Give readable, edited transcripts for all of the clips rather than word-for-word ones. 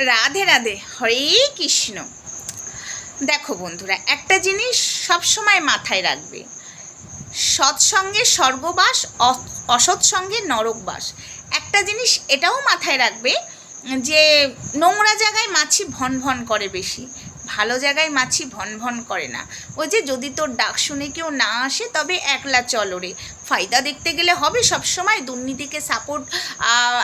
রাধে রাধে, হরে কৃষ্ণ। দেখো বন্ধুরা, একটা জিনিস সবসময় মাথায় রাখবে, সৎসঙ্গে স্বর্গবাস, অসৎসঙ্গে নরকবাস। একটা জিনিস এটাও মাথায় রাখবে যে নোংরা জায়গায় মাছি ভন ভন করে বেশি, ভালো জায়গায় মাছি ভন ভন করে না। ওই যে যদি তোর ডাক শুনে কেউ না আসে তবে একলা চলো রে। ফায়দা দেখতে গেলে হবে সবসময় দুর্নীতিকে সাপোর্ট।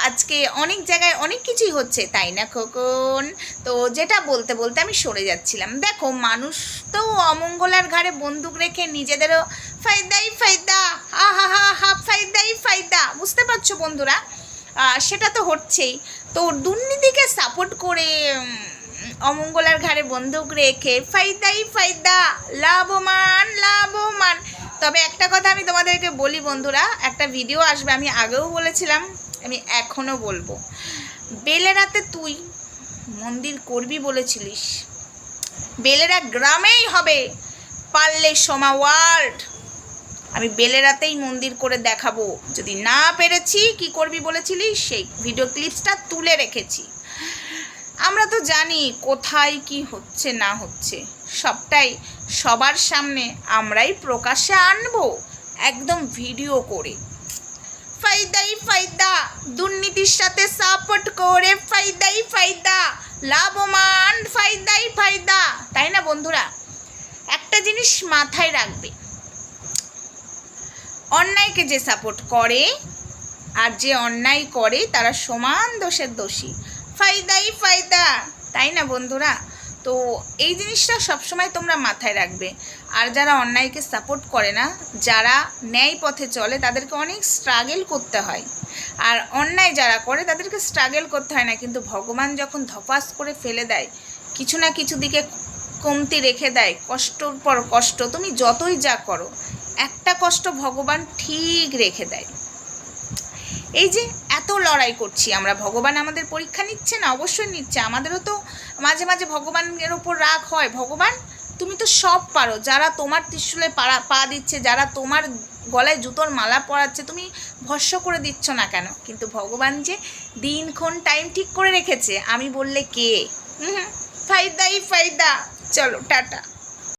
আজকে অনেক জায়গায় অনেক কিছুই হচ্ছে, তাই না খোকন? তো যেটা বলতে বলতে আমি সরে যাচ্ছিলাম। দেখো, মানুষ তো অমঙ্গলার ঘাড়ে বন্দুক রেখে নিজেদেরও ফায়দাই ফায়দা, হা হা হা হা, ফায়দাই ফায়দা। বুঝতে পারছো বন্ধুরা? সেটা তো হচ্ছেই। তো দুর্নীতিকে সাপোর্ট করে অমঙ্গলার ঘাড়ে বন্দুক রেখে ফায়দাই ফায়দা, লাভবান লাভবান। তবে একটা কথা আমি তোমাদেরকে বলি বন্ধুরা, একটা ভিডিও আসবে, আমি আগেও বলেছিলাম, আমি এখনও বলবো। বেলেরাতে তুই মন্দির করবি বলেছিলিস, বেলেরা গ্রামেই হবে, পারলে সোমা ওয়ার্ল্ড। আমি বেলেরাতেই মন্দির করে দেখাবো। যদি না পেরেছি, কি করবি বলেছিলিস সেই ভিডিও ক্লিপসটা তুলে রেখেছি। আমরা তো জানি কোথায় কি হচ্ছে না হচ্ছে, সবটাই সবার সামনে আমরাই প্রকাশ্যে আনবো, একদম ভিডিও করে। ফায়দাই ফায়দা, দুর্নীতির সাথে সাপোর্ট করে ফায়দাই ফায়দা, লাভবান ফায়দাই ফায়দা। তাই না বন্ধুরা? একটা জিনিস মাথায় রাখবে, অন্যায়কে যে সাপোর্ট করে আর যে অন্যায় করে তারা সমান দোষের দোষী। ফায়দাই ফায়দা, তাই না বন্ধুরা? তো এই জিনিসটা সবসময় তোমরা মাথায় রাখবে। আর যারা অন্যায়কে সাপোর্ট করে না, যারা ন্যায় পথে চলে, তাদেরকে অনেক স্ট্রাগল করতে হয়। আর অন্যায় যারা করে তাদেরকে স্ট্রাগল করতে হয় না, কিন্তু ভগবান যখন ধপাস করে ফেলে দেয়, কিছু না কিছু দিকে কমতি রেখে দেয়, কষ্টর পর কষ্ট, তুমি যতই যা করো একটা কষ্ট ভগবান ঠিক রেখে দেয়। এই যে এত লড়াই করছি আমরা, ভগবান আমাদের পরীক্ষা নিচ্ছে না? অবশ্যই নিচ্ছে। আমাদেরও তো মাঝে মাঝে ভগবানের ওপর রাগ হয়, ভগবান তুমি তো সব পারো, যারা তোমার ত্রিশূলে পা দিচ্ছে, যারা তোমার গলায় জুতোর মালা পরাচ্ছে, তুমি ভস্য করে দিচ্ছ না কেন? কিন্তু ভগবান যে দিনক্ষণ টাইম ঠিক করে রেখেছে, আমি বললে কে? ফায়দাই ফায়দা। চলো টাটা।